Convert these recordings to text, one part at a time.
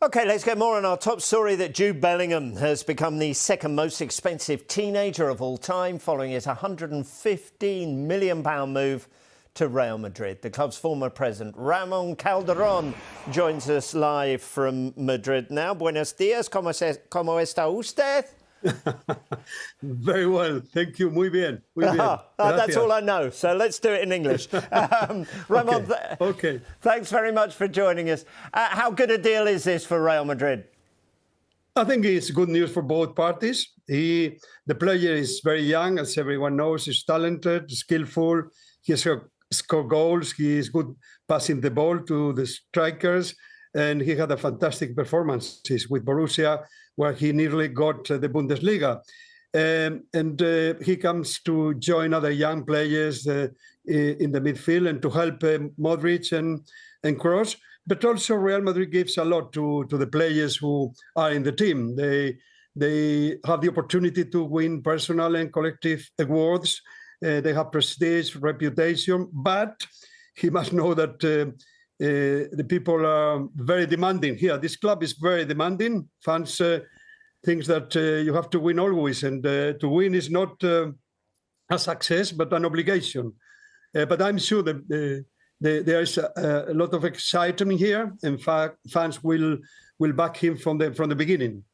OK, let's get more on our top story that Jude Bellingham has become the second most expensive teenager of all time following his £115 million move to Real Madrid. The club's former president, Ramon Calderon, joins us live from Madrid now. Buenos días, ¿cómo está usted? Very well, thank you. Muy bien. Muy bien. That's all I know, so let's do it in English. Ramon, okay. Thanks very much for joining us. How good a deal is this for Real Madrid? I think it's good news for both parties. The player is very young, as everyone knows. He's talented, skillful. He has scored goals. He is good passing the ball to the strikers. And he had a fantastic performances with Borussia, where he nearly got the Bundesliga. And he comes to join other young players in the midfield and to help Modric and Kroos. But also Real Madrid gives a lot to the players who are in the team. They have the opportunity to win personal and collective awards. They have prestige, reputation, but he must know that the people are very demanding here. This club is very demanding. Fans think that you have to win always, and to win is not a success, but an obligation. But I'm sure that there is a lot of excitement here. In fact, fans will back him from the beginning.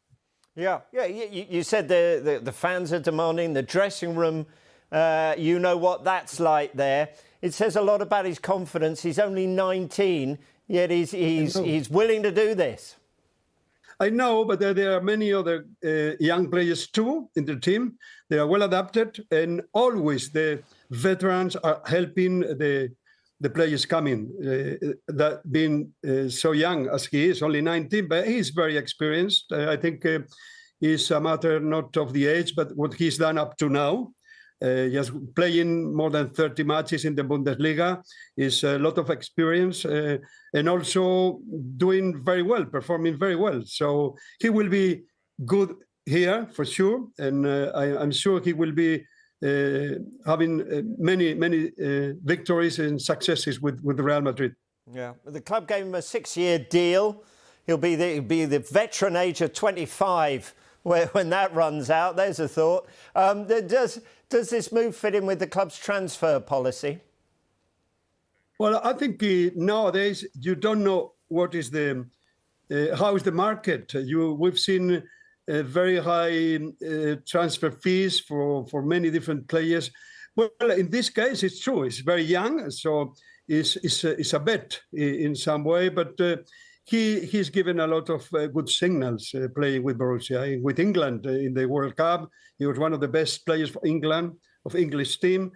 Yeah. You said the fans are demanding. The dressing room, you know what that's like there. It says a lot about his confidence. He's only 19, yet he's willing to do this. I know, but there are many other young players too in the team. They are well adapted, and always the veterans are helping the players coming. That being so young as he is, only 19, but he's very experienced. I think it's a matter not of the age, but what he's done up to now. Just playing more than 30 matches in the Bundesliga is a lot of experience and also doing very well, performing very well. So he will be good here for sure. And I'm sure he will be having many victories and successes with Real Madrid. Yeah, the club gave him a 6-year deal. He'll be the veteran age of 25 when that runs out. There's a thought. Does this move fit in with the club's transfer policy? Well, I think nowadays you don't know what is how is the market. We've seen very high transfer fees for many different players. Well, in this case, it's true. It's very young, so it's a bet in some way. But he's given a lot of good signals playing with Borussia, with England in the World Cup. He was one of the best players for England, of English team.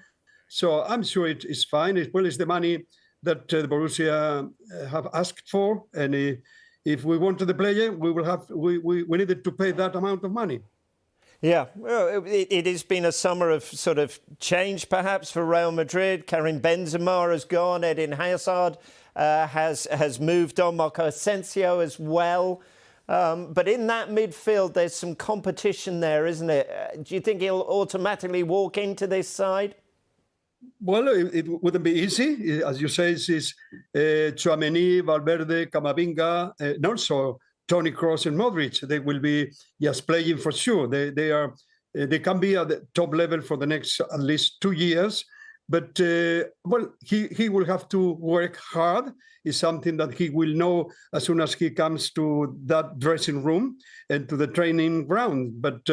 So I'm sure it is fine. As well as the money that the Borussia have asked for. And if we wanted the player, we needed to pay that amount of money. Yeah, well, it has been a summer of sort of change, perhaps, for Real Madrid. Karim Benzema has gone. Eden Hazard has moved on. Marco Asensio as well. But in that midfield, there's some competition there, isn't it? Do you think he'll automatically walk into this side? Well, it wouldn't be easy. As you say, it's Tchouaméni, Valverde, Camavinga, and also Toni Kroos and Modric. They will be just playing for sure. They can be at the top level for the next at least 2 years. But well, he will have to work hard. It's something that he will know as soon as he comes to that dressing room and to the training ground. But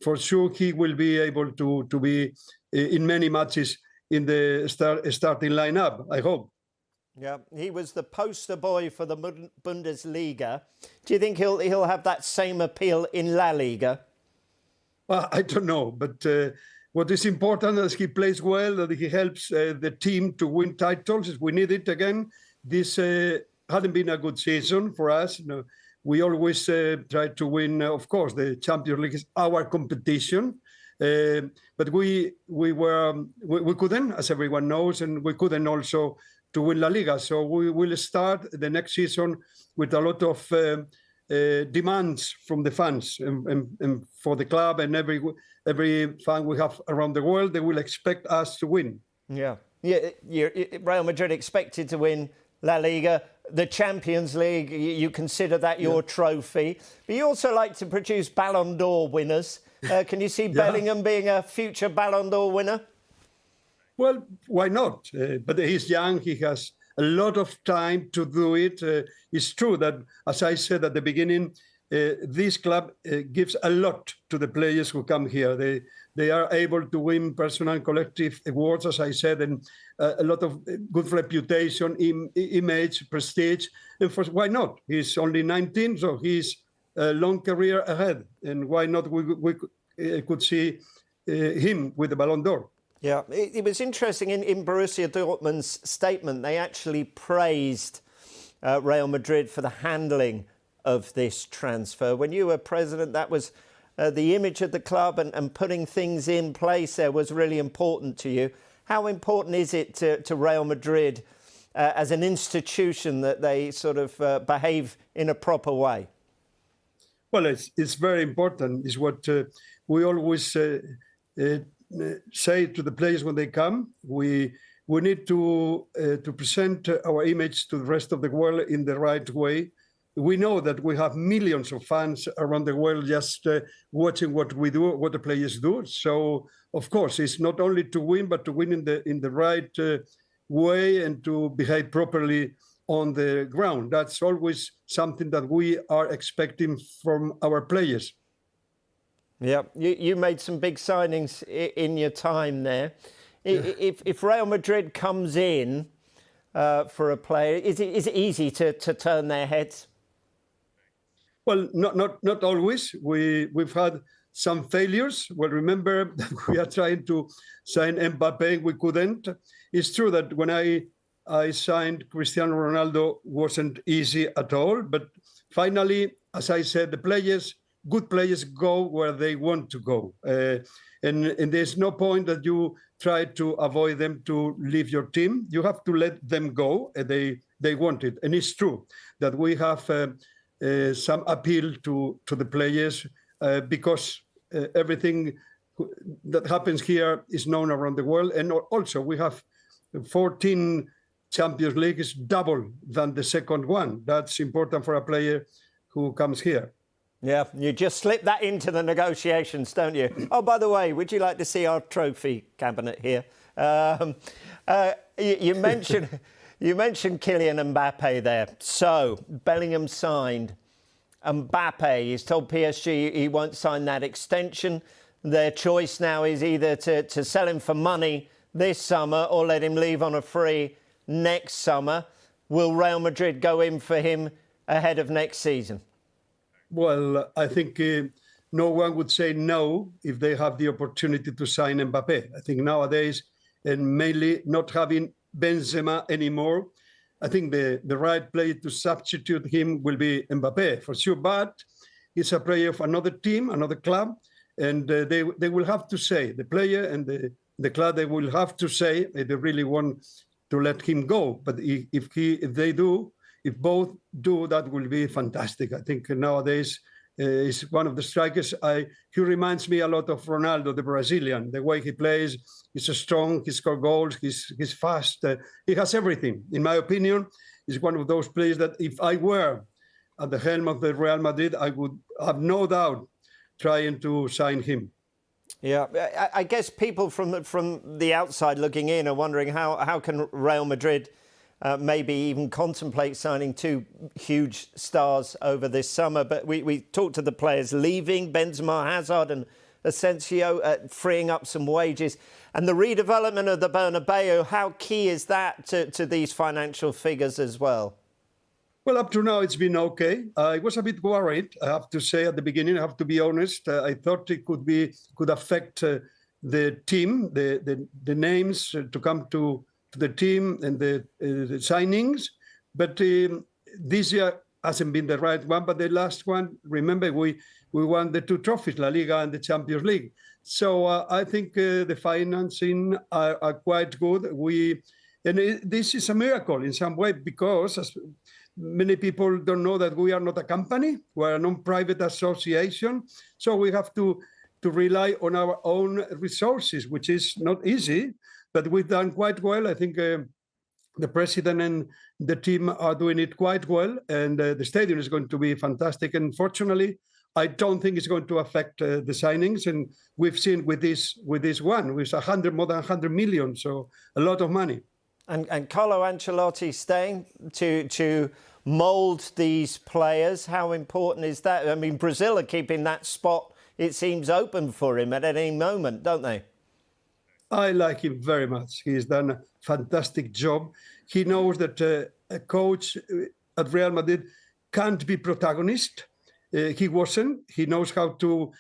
for sure, he will be able to be in many matches in the starting lineup, I hope. Yeah, he was the poster boy for the Bundesliga. Do you think he'll have that same appeal in La Liga? Well, I don't know, but what is important is he plays well, that he helps the team to win titles. We need it again. This hadn't been a good season for us. You know, we always try to win. Of course, the Champions League is our competition, but we couldn't, as everyone knows, and we couldn't also to win La Liga. So we will start the next season with a lot of demands from the fans and for the club and every fan we have around the world. They will expect us to win. Yeah. Real Madrid expected to win La Liga, the Champions League. You consider that your trophy. But you also like to produce Ballon d'Or winners. Can you see Bellingham being a future Ballon d'Or winner? Well, why not? But he's young. He has a lot of time to do it. It's true that, as I said at the beginning, this club gives a lot to the players who come here. They are able to win personal and collective awards, as I said, and a lot of good reputation, image, prestige. And why not? He's only 19, so he's a long career ahead. And why not we could see him with the Ballon d'Or? Yeah, it was interesting in Borussia Dortmund's statement. They actually praised Real Madrid for the handling of this transfer. When you were president, that was the image of the club and putting things in place there was really important to you. How important is it to Real Madrid as an institution that they sort of behave in a proper way? Well, it's very important. It's what we always say to the players when they come. We need to present our image to the rest of the world in the right way. We know that we have millions of fans around the world just watching what we do, what the players do. So, of course, it's not only to win, but to win in the right way and to behave properly on the ground. That's always something that we are expecting from our players. Yeah, you made some big signings in your time there. If Real Madrid comes in for a player, is it easy to turn their heads? Well, not always. We've had some failures. Well, remember that we are trying to sign Mbappe, we couldn't. It's true that when I signed Cristiano Ronaldo, wasn't easy at all. But finally, as I said, good players go where they want to go. And there's no point that you try to avoid them to leave your team. You have to let them go. They want it. And it's true that we have some appeal to the players because everything that happens here is known around the world. And also we have 14 Champions Leagues, double than the second one. That's important for a player who comes here. Yeah, you just slip that into the negotiations, don't you? Oh, by the way, would you like to see our trophy cabinet here? You mentioned Kylian Mbappe there. So, Bellingham signed. Mbappe, he's told PSG he won't sign that extension. Their choice now is either to sell him for money this summer or let him leave on a free next summer. Will Real Madrid go in for him ahead of next season? Well, I think no one would say no if they have the opportunity to sign Mbappe. I think nowadays, and mainly not having Benzema anymore, I think the right player to substitute him will be Mbappe, for sure. But he's a player of another team, another club, and they will have to say, the player and the club, they will have to say if they really want to let him go. But if both do, that will be fantastic. I think nowadays is one of the strikers. He reminds me a lot of Ronaldo, the Brazilian. The way he plays, he's strong, he scores goals, he's fast. He has everything. In my opinion, he's one of those players that if I were at the helm of the Real Madrid, I would have no doubt trying to sign him. Yeah, I guess people from the outside looking in are wondering how can Real Madrid maybe even contemplate signing two huge stars over this summer. But we talked to the players leaving, Benzema, Hazard and Asensio, freeing up some wages. And the redevelopment of the Bernabeu, how key is that to these financial figures as well? Well, up to now, it's been okay. I was a bit worried, I have to say, at the beginning. I have to be honest. I thought it could affect the team, the names to come to the team and the signings. But this year hasn't been the right one. But the last one, remember, we won the two trophies, La Liga and the Champions League. So I think the financing are quite good. This is a miracle in some way because as many people don't know that we are not a company. We're a non-private association. So we have to rely on our own resources, which is not easy. But we've done quite well. I think the president and the team are doing it quite well, and the stadium is going to be fantastic. And fortunately, I don't think it's going to affect the signings. And we've seen with this one, with more than 100 million, so a lot of money. And Carlo Ancelotti staying to mould these players. How important is that? I mean, Brazil are keeping that spot, it seems, open for him at any moment, don't they? I like him very much. He's done a fantastic job. He knows that a coach at Real Madrid can't be protagonist. He wasn't. He knows how to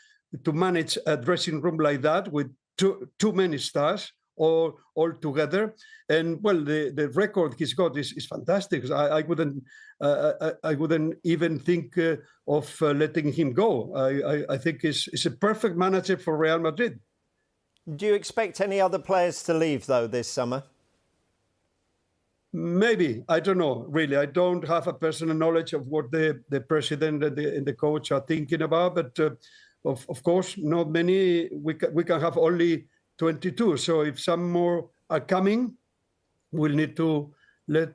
manage a dressing room like that with too many stars all together. And well, the record he's got is fantastic. I wouldn't even think of letting him go. I think he's a perfect manager for Real Madrid. Do you expect any other players to leave, though, this summer? Maybe. I don't know, really. I don't have a personal knowledge of what the president and the coach are thinking about. But, of course, not many. We can have only 22. So if some more are coming, we'll need to let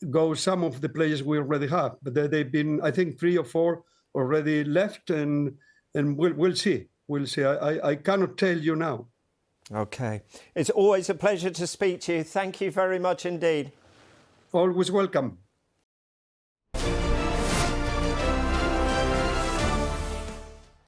go some of the players we already have. But they've been, I think, 3 or 4 already left. And we'll see. We'll see. I cannot tell you now. OK. It's always a pleasure to speak to you. Thank you very much indeed. Always welcome.